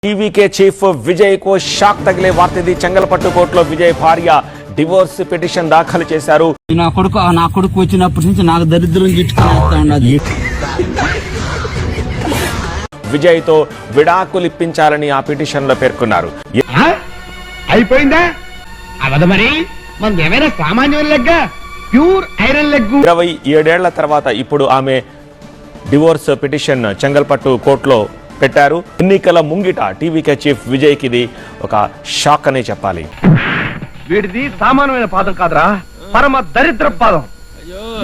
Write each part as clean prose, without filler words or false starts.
TVK chief Vijay కు shock తగిలే వార్త. చెంగల్పట్టు కోర్టులో విజయ్ భార్య డివోర్స్ పిటిషన్ దాఖలు చేశారు. నా కొడుకు వచ్చినప్పటి నుంచి నాకు దరిద్రం గిట్టుకున్నది. విజయ్ తో విడాకులిప్పించాలని ఆ పిటిషన్ లో పేర్కొన్నారు. అయిపోయిందా అవదమని మన ఏమైనా సామాన్యుల లెక్క ప్యూర్ ఐరన్ లెగ్. 27 ఏళ్ల తర్వాత ఇప్పుడు ఆమె డివోర్స్ పిటిషన్ చెంగల్పట్టు కోర్టులో పెట్టారు. ఎన్నికల ముంగిట టీవీకే చీఫ్ విజయ్ కి ఇది ఒక షాక్ అనే చెప్పాలి. వీడిది సామాన్యమైన పాదం కాదురా, పరమ దరిద్ర పాదం.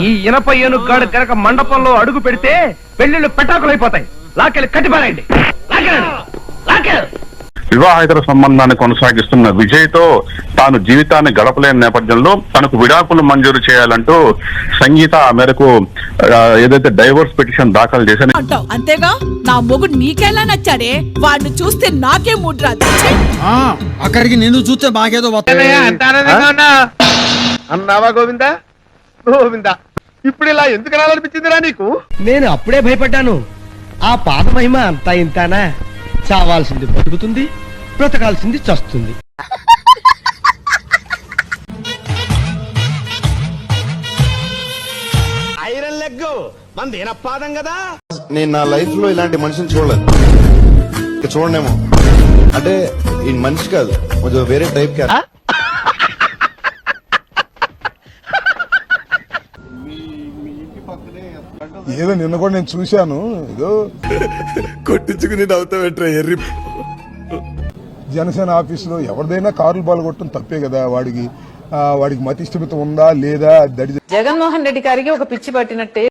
ఈ ఇనప ఏనుగాడు కనుక మండపంలో అడుగు పెడితే పెళ్లిళ్ళు పెటాకులైపోతాయి. లాకెళ్ళి కట్టిపారండి. వివాహేతర సంబంధాన్ని కొనసాగిస్తున్న విజయ్ తో తాను జీవితాన్ని గడపలేని నేపథ్యంలో తనకు విడాకులు మంజూరు చేయాలంటూ సంగీత ఆ మేరకు ఏదైతే డైవోర్స్ పిటిషన్ దాఖలు చేశాను. అంతేగా నా మొగుడు నీకెలా నచ్చాడే, వాడిని చూస్తే నాకే మూడ్ రాదు. అక్కడికి నిన్ను చూస్తే బాగేదో అన్నావా గోవిందా? గోవిందా ఇప్పుడు ఇలా ఎందుకు రాలనిపించిందిరా నీకు? నేను అప్పుడే భయపడ్డాను. ఆ పాద మహిమ అంతా ఇంతానా? చావాల్సింది బతుకుతుంది, బ్రతకాల్సింది చస్తుంది. ఐరన్ లెగ్ మంది పాదం కదా. నేను నా లైఫ్ లో ఇలాంటి మనిషిని చూడలేదు. చూడనేమో అంటే ఈ మనిషి కాదు, కొంచెం వేరే టైప్ క్యారెక్టర్. ఏదో నిన్న కూడా నేను చూశాను. ఏదో కొట్టించుకుని నవ్వుతావేట్రా ఎర్రి. జనసేన ఆఫీసులో ఎవరిదైనా కార్లు పాల్గొట్టడం తప్పే కదా. వాడికి మతి స్థిమితం ఉందా లేదా? జగన్మోహన్ రెడ్డి గారికి ఒక పిచ్చి పట్టినట్టే.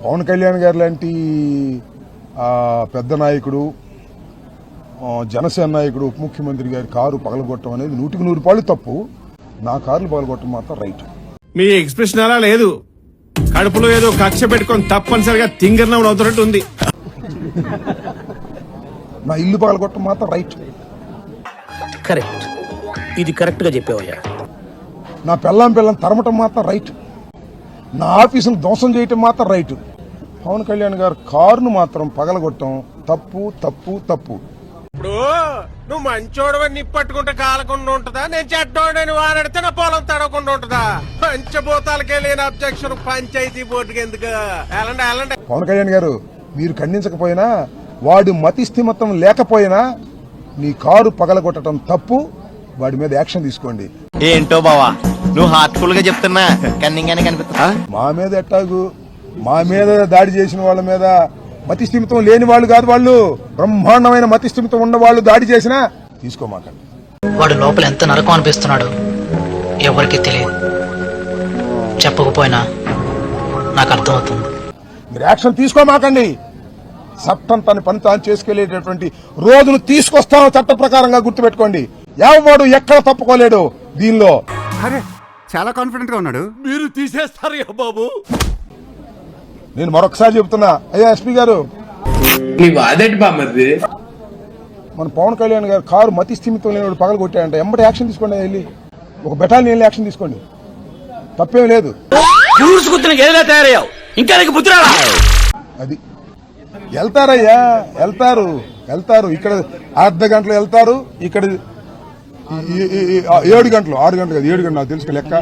పవన్ కళ్యాణ్ గారు లాంటి పెద్ద నాయకుడు, జనసేన నాయకుడు, ఉప ముఖ్యమంత్రి గారి కారు పగలగొట్టడం అనేది 100కి 100 రూపాయలు తప్పు. నా కార్లు పగలగొట్టడం మాత్రం రైట్. మీ ఎక్స్ప్రెషన్ అలా లేదు. కడుపులో ఏదో కక్ష పెట్టుకొని తప్పనిసరిగా తింగర్నవుడు అవుతున్నట్టు ఉంది. నా ఇల్లు పగలగొట్టడం మాత్రం రైట్. కరెక్ట్, ఇది కరెక్ట్ గా చెప్పావయ్యా. నా పిల్లం తరమటం మాత్రం రైట్. నా ఆఫీసును ధ్వంసం చేయటం మాత్రం రైట్. పవన్ కళ్యాణ్ గారు కారును మాత్రం పగలగొట్టడం తప్పు తప్పు తప్పు. ఇప్పుడు నువ్వు మంచోడవని నిప్పట్టుకుంటే కాలకుండా ఉంటుందా? నేను చెడ్డోడని వారెడితే నా పొలం తడవకుండా ఉంటుందా? పంచభూతాలకే లేని అబ్జెక్షన్ పంచాయతీ బోర్డుకి ఎందుకు? ఎలాంటి పవన్ కళ్యాణ్ గారు, మీరు ఖండించకపోయినా, వాడి మతి స్థిమితం లేకపోయినా నీ కారు పగలగొట్టడం తప్పు. వాడి మీద యాక్షన్ తీసుకోండి. ఏంటో బావా నువ్వు హార్ట్ఫుల్ గా చెప్తున్నా కన్నింగానే కనిపిస్తా. మా మీద ఎట్టాగు, మా మీద దాడి చేసిన వాళ్ళ మీద మతి స్థిమితం లేని వాళ్ళు కాదు. వాళ్ళు బ్రహ్మాండమైన మతి స్థిమితం ఉన్న వాళ్ళు దాడి చేసినా తీసుకోమాకండి. వాడు లోపల ఎంత నరకం అనిపిస్తున్నాడు ఎవరికి తెలియదు. చెప్పకపోయినా నాకు అర్థమవుతుంది. మీరు యాక్షన్ తీసుకోమాకండి. చట్టం తన పని తాను చేసుకెళ్లేటటువంటి రోజులు తీసుకొస్తాను. చట్ట ప్రకారంగా గుర్తుపెట్టుకోండి. ఎవడు ఎక్కడ తప్పుకోలేడు దీనిలో. అరే చాలా కాన్ఫిడెంట్ గా ఉన్నాడు. మీరు తీసేస్తారు బాబు. నేను మరొకసారి చెబుతున్నా, అయ్యా ఎస్పీ గారు, మన పవన్ కళ్యాణ్ గారు కారు మతి స్థిమితం లేని పగలు కొట్టాడంటే ఎంబటి యాక్షన్ తీసుకోండి. వెళ్ళి ఒక బెటాలియన్ యాక్షన్ తీసుకోండి. తప్పేం లేదు. అది వెళ్తారయ్యా, వెళ్తారు. ఇక్కడ అర్ధ గంటలు వెళ్తారు, ఇక్కడ 7 గంటలు, 6 గంటలు కాదు 7 గంటలు, నాకు తెలుసు లెక్క.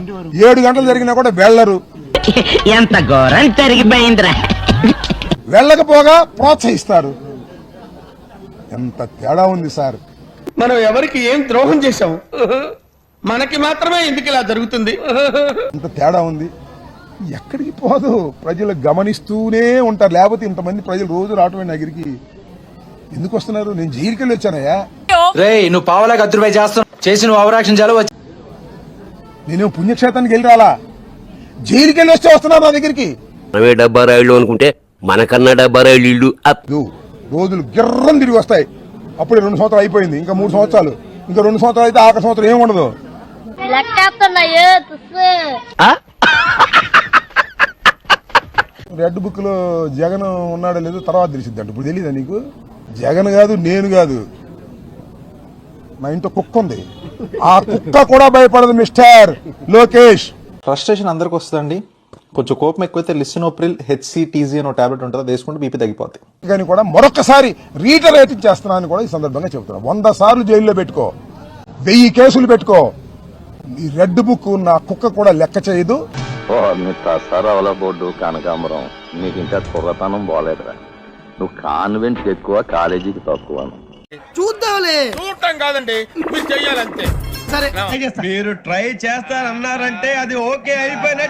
7 గంటలు జరిగినా కూడా వెళ్లరు. ఎంత ఘోరం జరిగిపోయిందిరా. వెళ్ళకపోగా ప్రోత్సహిస్తారు. ఎంత తేడా ఉంది సార్. మనం ఎవరికి ఏం ద్రోహం చేశాం? మనకి మాత్రమే ఎందుకు ఇలా జరుగుతుంది? ఎంత తేడా ఉంది. ఎక్కడికి పోదు, ప్రజలు గమనిస్తూనే ఉంటారు. లేకపోతే ఇంతమంది ప్రజలు రోజు రావటమే దగ్గరికి ఎందుకు వస్తున్నారు? నేను జైలుకి వెళ్ళి వచ్చానయ్యా. నువ్వు పావలా 10 రూపాయలు చేస్తున్నావు చేసి నువ్వు అవరాక్షన్ చాలు. నేనేం పుణ్యక్షేత్రానికి వెళ్ళి రాలా, జైలుకి వెళ్ళి వస్తే వస్తున్నారు నా దగ్గరికి. మనమే డబ్బా రాయిళ్ళు అనుకుంటే మనకన్నా డబ్బా రాయిళ్ళు ఇల్లు రోజులు గిర్రం తిరిగి వస్తాయి. అప్పుడే 2 సంవత్సరాలు అయిపోయింది, ఇంకా 3 సంవత్సరాలు, ఇంకా 2 సంవత్సరాలు అయితే ఆఖరి సంవత్సరం ఏం ఉండదు. రెడ్ బుక్ లో జగన్ ఉన్నాడో లేదో తర్వాత తెలిసింది అంట. ఇప్పుడు తెలీదా నీకు? జగన్ కాదు, నేను కాదు, నా ఇంట్లో కుక్క ఉంది. ఆ కుక్క కూడా భయపడదు మిస్టర్ లోకేష్. ఫ్రస్ట్రేషన్ అందరికి వస్తుందండి. కొంచెం కోపం ఎక్కువైతే లిసినోప్రిల్ HCTZ అనే టాబ్లెట్ ఉంటుంది, అది వేసుకుంటే బీపీ తగ్గిపోద్ది. కానీ కూడా మరొకసారి రీటరేటింగ్ చేస్తున్నానని కూడా ఈ సందర్భంగా చెబుతున్నా. 100 సార్లు జైల్లో పెట్టుకో, 1000 కేసులు పెట్టుకో, ఈ రెడ్ బుక్ నా కుక్క కూడా లెక్క చేయదు. సరవల బోర్డు కనకాంబరం, నీకు ఇంకా కుర్రతనం పోలేదురా. నువ్వు కాన్వెంట్ ఎక్కువ, కాలేజీకి తక్కువ. చూద్దాంలే. చూడటం కాదండి, మీరు చెయ్యాలంతే. సరే మీరు ట్రై చేస్తారన్నారంటే అది ఓకే అయిపోయిన